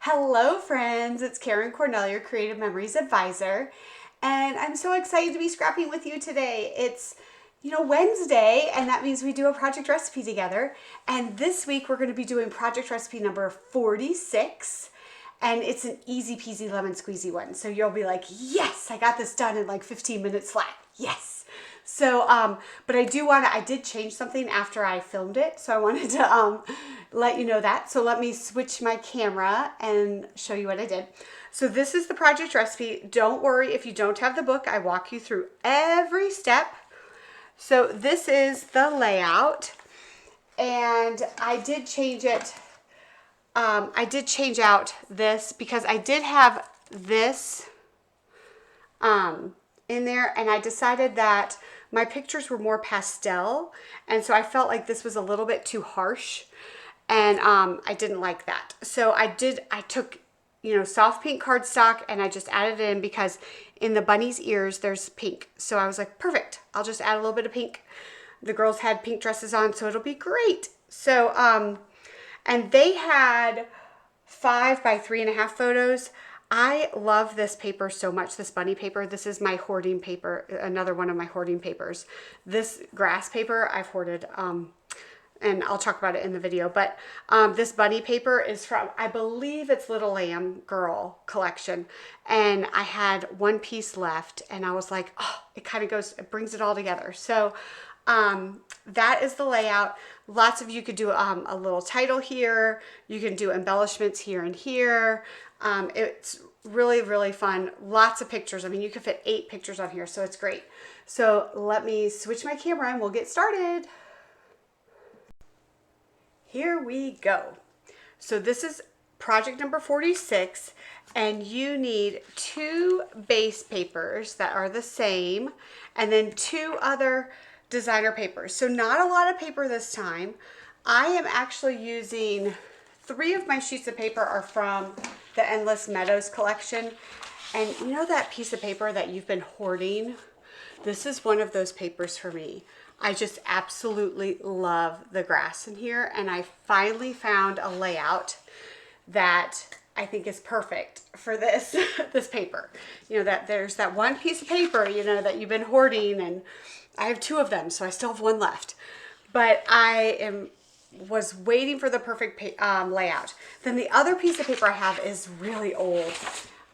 Hello friends, it's Karen Cornell, your Creative Memories Advisor, and I'm so excited to be scrapping with you today. It's, Wednesday, and that means we do a project recipe together, and this week we're going to be doing project recipe number 46, and it's an easy peasy lemon squeezy one, so you'll be like, yes, I got this done in like 15 minutes flat, yes. So, but I did change something after I filmed it. So I wanted to let you know that. So let me switch my camera and show you what I did. So this is the project recipe. Don't worry if you don't have the book. I walk you through every step. So this is the layout. And I did change it. I did change out this because I did have this in there, and I decided that my pictures were more pastel, and so I felt like this was a little bit too harsh, and I didn't like that. So I took, soft pink cardstock, and I just added it in because in the bunny's ears there's pink. So I was like, perfect, I'll just add a little bit of pink. The girls had pink dresses on, so it'll be great. So and they had 5 by 3.5 photos. I love this paper so much, this bunny paper. This is my hoarding paper, another one of my hoarding papers. This grass paper I've hoarded, and I'll talk about it in the video. But this bunny paper is from, I believe it's Little Lamb Girl collection. And I had one piece left, and I was like, oh, it brings it all together. So that is the layout. Lots of you could do a little title here. You can do embellishments here and here. It's really, really fun. Lots of pictures. I mean, you could fit 8 pictures on here, so it's great. So let me switch my camera and we'll get started. Here we go. So this is project number 46, and you need 2 base papers that are the same, and then 2 other designer papers. So not a lot of paper this time. I am actually using 3 of my sheets of paper are from the Endless Meadows collection. And you know that piece of paper that you've been hoarding? This is one of those papers for me. I just absolutely love the grass in here, and I finally found a layout that I think is perfect for this this paper. That there's that one piece of paper, that you've been hoarding, and I have 2 of them, so I still have 1 left. But was waiting for the perfect layout. Then the other piece of paper I have is really old.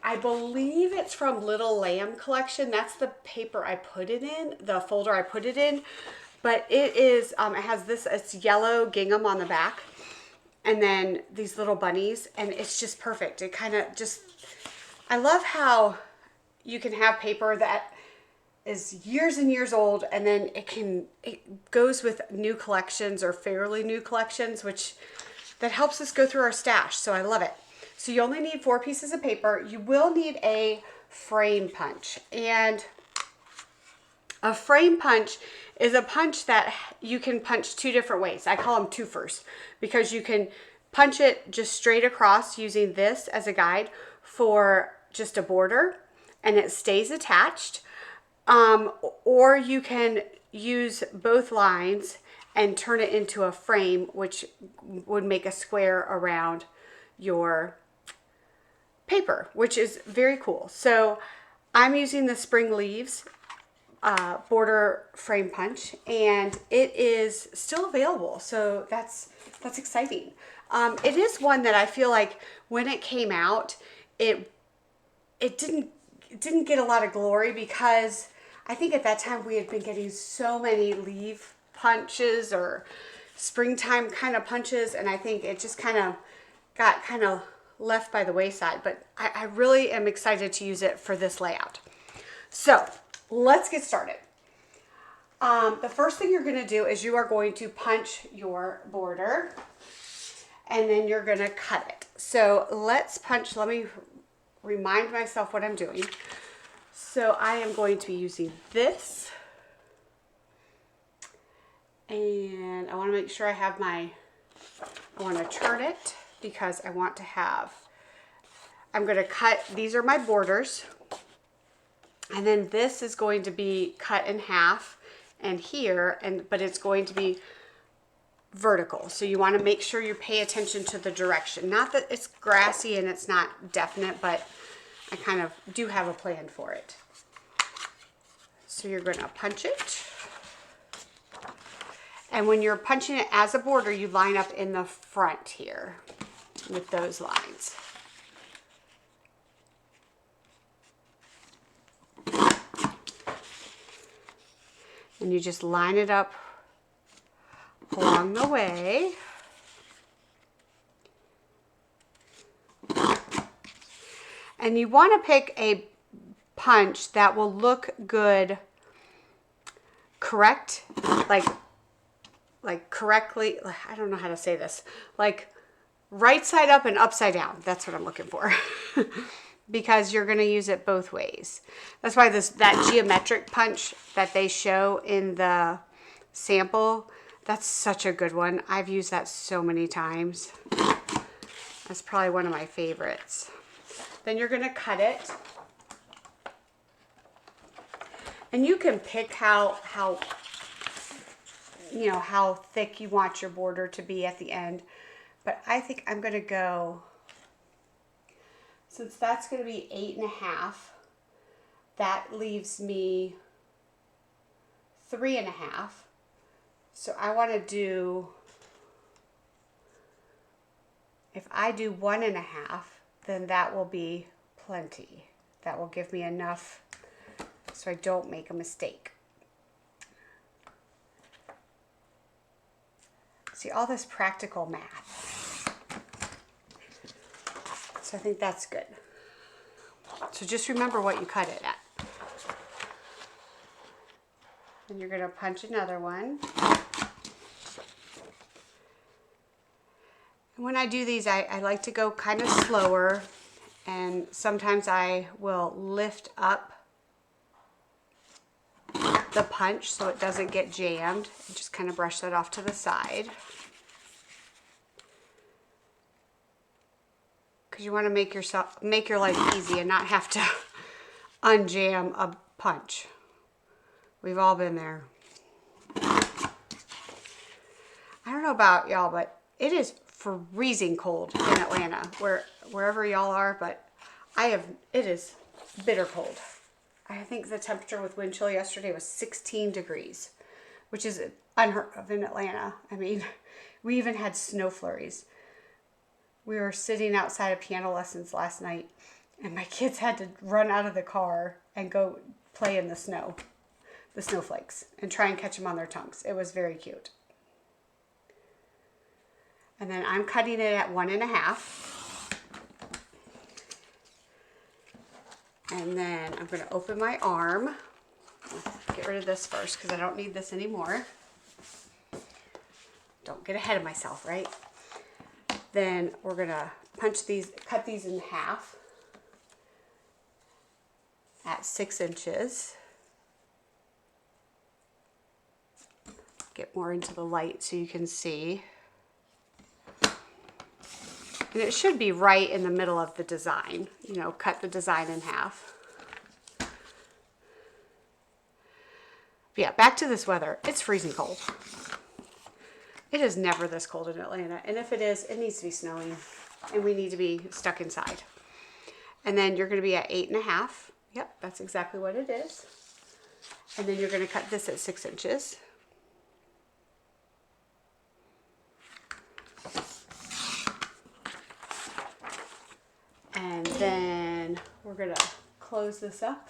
I believe it's from Little Lamb collection. That's the paper I put it in, the folder I put it in. But it is, it has this, it's yellow gingham on the back, and then these little bunnies, and it's just perfect. It kind of just, I love how you can have paper that is years and years old, and then it goes with new collections or fairly new collections, that helps us go through our stash. So I love it. So you only need 4 pieces of paper. You will need a frame punch, and a frame punch is a punch that you can punch 2 different ways. I call them twofers because you can punch it just straight across using this as a guide for just a border, and it stays attached. Or you can use both lines and turn it into a frame, which would make a square around your paper, which is very cool. So I'm using the Spring Leaves border frame punch, and it is still available. So that's exciting. It is one that I feel like when it came out, it didn't get a lot of glory because I think at that time we had been getting so many leaf punches or springtime kind of punches, and I think it just got left by the wayside. But I really am excited to use it for this layout. So let's get started. The first thing you're going to do is you are going to punch your border, and then you're going to cut it. So let's punch. Let me remind myself what I'm doing. So I am going to be using this, and I want to make sure I have I want to turn it because I want to have, I'm going to cut, these are my borders, and then this is going to be cut in half and here, but it's going to be vertical. So you want to make sure you pay attention to the direction. Not that it's grassy and it's not definite, but I kind of do have a plan for it. So you're going to punch it. And when you're punching it as a border, you line up in the front here with those lines. And you just line it up along the way. And you want to pick a punch that will look good, correct, like correctly, I don't know how to say this, like right side up and upside down. That's what I'm looking for. Because you're going to use it both ways. That's why that geometric punch that they show in the sample, that's such a good one. I've used that so many times. That's probably one of my favorites. Then you're going to cut it. And you can pick how thick you want your border to be at the end. But I think I'm going to go, since that's going to be 8.5, that leaves me 3.5. So I want to do, if I do 1.5, then that will be plenty. That will give me enough so I don't make a mistake. See, all this practical math. So I think that's good. So just remember what you cut it at. And you're going to punch another one. And when I do these, I like to go kind of slower. And sometimes I will lift up the punch so it doesn't get jammed. And just kind of brush that off to the side. Because you want to make your life easy and not have to unjam a punch. We've all been there. I don't know about y'all, but it is freezing cold in Atlanta, wherever y'all are, but it is bitter cold. I think the temperature with wind chill yesterday was 16 degrees, which is unheard of in Atlanta. I mean, we even had snow flurries. We were sitting outside of piano lessons last night, and my kids had to run out of the car and go play in the snow, the snowflakes, and try and catch them on their tongues. It was very cute. And then I'm cutting it at 1.5. And then I'm going to open my arm. Get rid of this first because I don't need this anymore. Don't get ahead of myself, right? Then we're going to cut these in half at 6 inches. Get more into the light so you can see. And it should be right in the middle of the design. You know, cut the design in half. But yeah, back to this weather. It's freezing cold. It is never this cold in Atlanta. And if it is, it needs to be snowing. And we need to be stuck inside. And then you're going to be at 8.5. Yep, that's exactly what it is. And then you're going to cut this at 6 inches. And then we're going to close this up.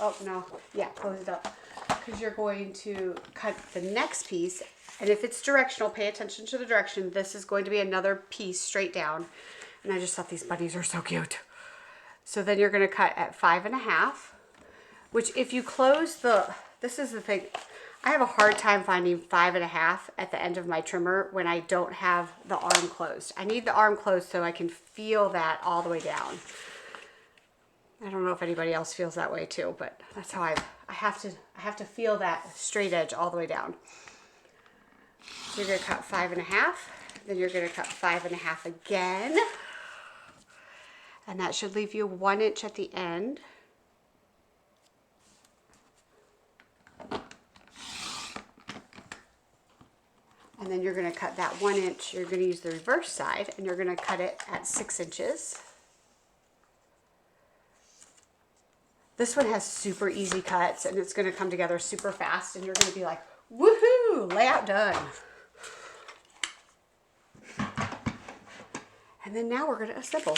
Oh, no. Yeah, close it up. Because you're going to cut the next piece. And if it's directional, pay attention to the direction. This is going to be another piece straight down. And I just thought these bunnies are so cute. So then you're going to cut at 5.5. Which if you close this is the thing. I have a hard time finding 5.5 at the end of my trimmer when I don't have the arm closed. I need the arm closed so I can feel that all the way down. I don't know if anybody else feels that way too, but that's how I have to feel that straight edge all the way down. So you're going to cut 5.5, then you're going to cut 5.5 again. And that should leave you 1 inch at the end. And then you're going to cut that 1 inch. You're going to use the reverse side and you're going to cut it at 6 inches. This one has super easy cuts and it's going to come together super fast and you're going to be like, woohoo, layout done. And then now we're going to assemble.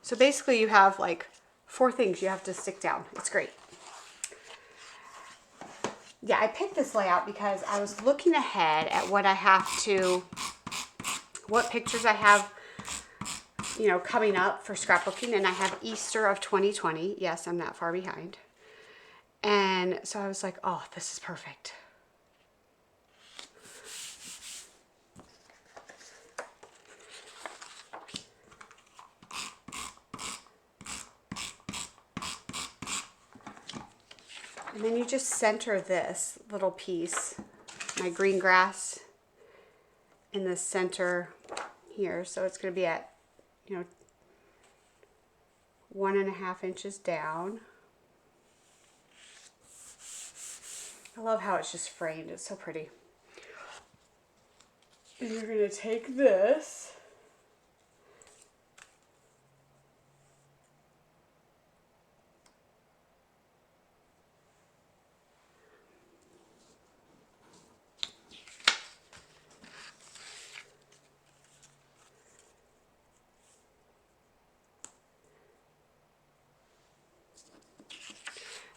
So basically you have like 4 things you have to stick down. It's great. Yeah, I picked this layout because I was looking ahead at what I have to, what pictures I have, you know, coming up for scrapbooking, and I have Easter of 2020. Yes, I'm that far behind. And so I was like, oh, this is perfect. And then you just center this little piece, my green grass, in the center here. So it's going to be at, you know, 1.5 inches down. I love how it's just framed. It's so pretty. And you're going to take this.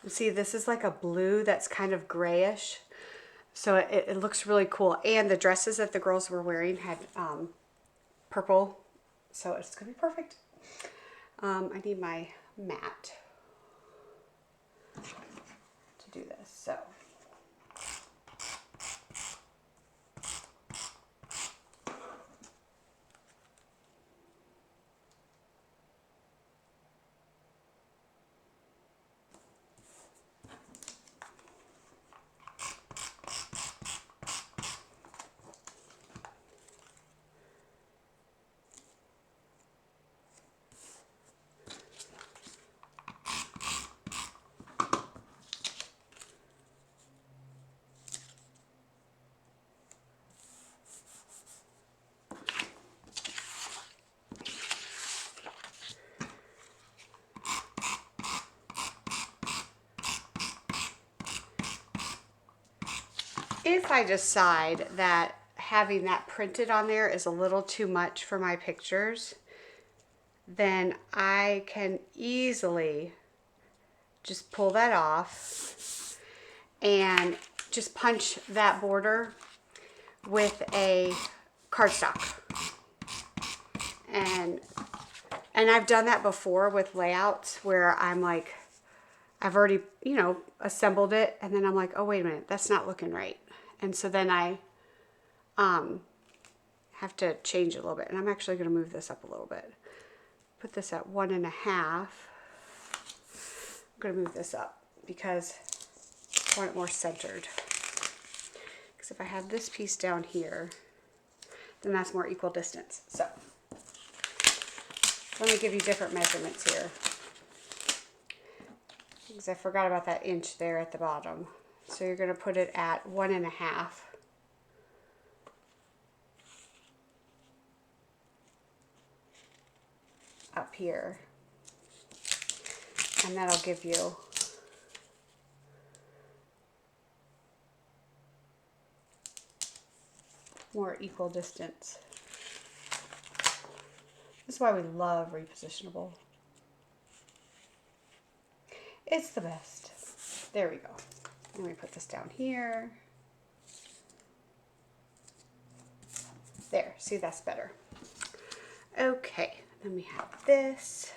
And see, this is like a blue that's kind of grayish. So it looks really cool. And the dresses that the girls were wearing had purple. So it's going to be perfect. I need my mat to do this. So. If I decide that having that printed on there is a little too much for my pictures, then I can easily just pull that off and just punch that border with a cardstock. And I've done that before with layouts where I'm like, I've already, you know, assembled it and then I'm like, oh, wait a minute, that's not looking right. And so then I have to change it a little bit. And I'm actually going to move this up a little bit. Put this at 1.5. I'm going to move this up because I want it more centered. Because if I have this piece down here, then that's more equal distance. So let me give you different measurements here. Because I forgot about that inch there at the bottom. So you're going to put it at 1.5. Up here. And that'll give you more equal distance. This is why we love repositionable. It's the best. There we go. Let me put this down here. There, see, that's better. Okay, then we have this.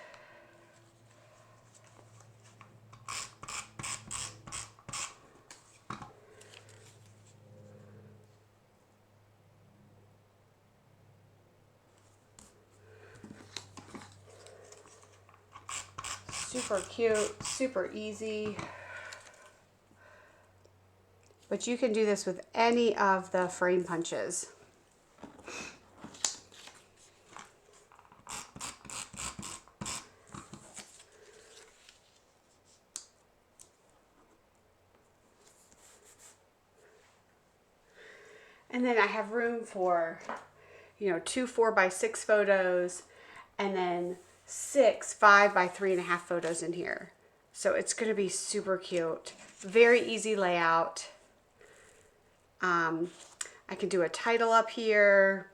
Super cute, super easy. But you can do this with any of the frame punches. And then I have room for, you know, 2 4x6 photos and then 6 5x3.5 photos in here. So it's going to be super cute. Very easy layout. I can do a title up here.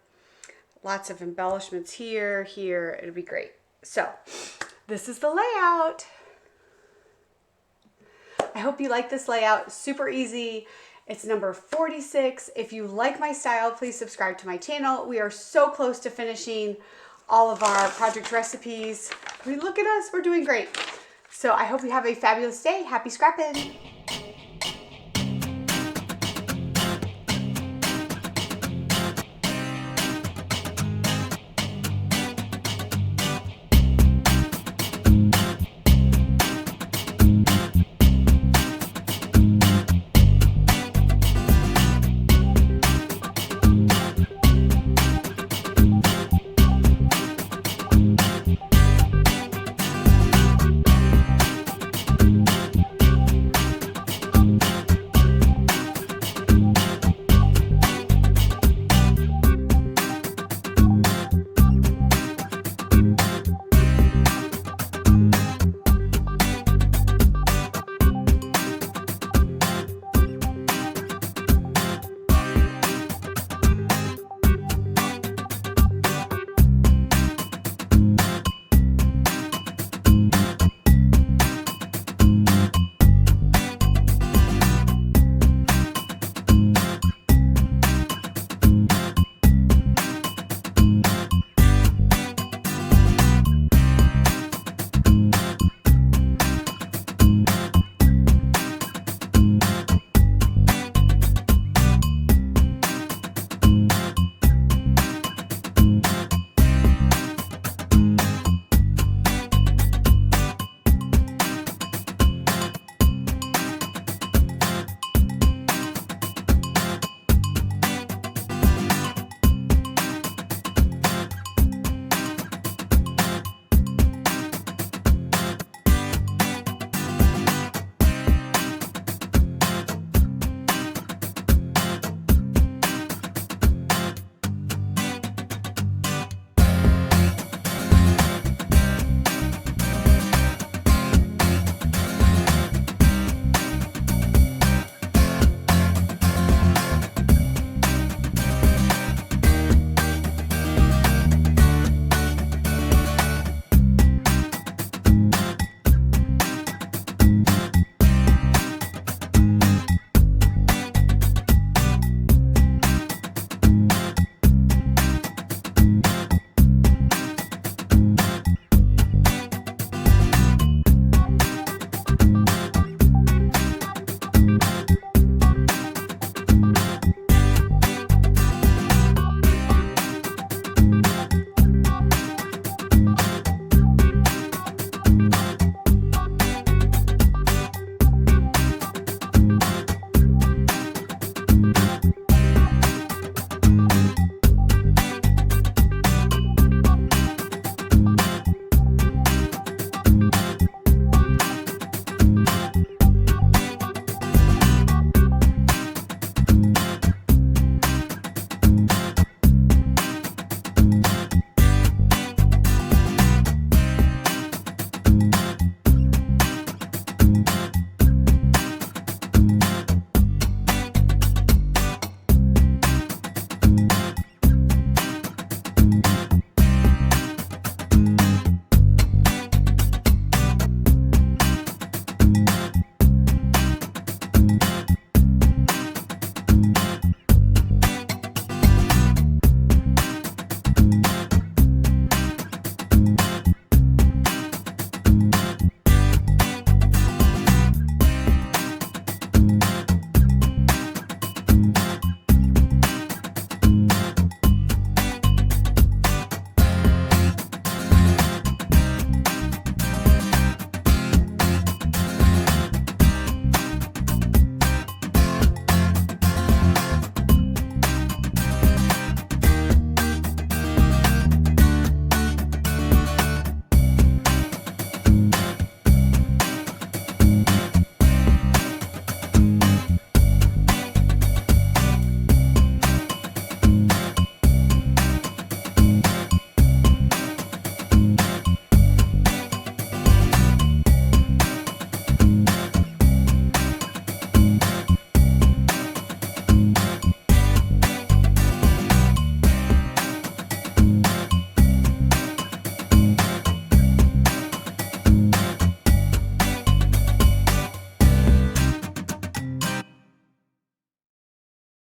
Lots of embellishments here, here. It'll be great. So this is the layout. I hope you like this layout. Super easy. It's number 46. If you like my style, please subscribe to my channel. We are so close to finishing all of our project recipes. I mean, look at us. We're doing great. So I hope you have a fabulous day. Happy scrapping.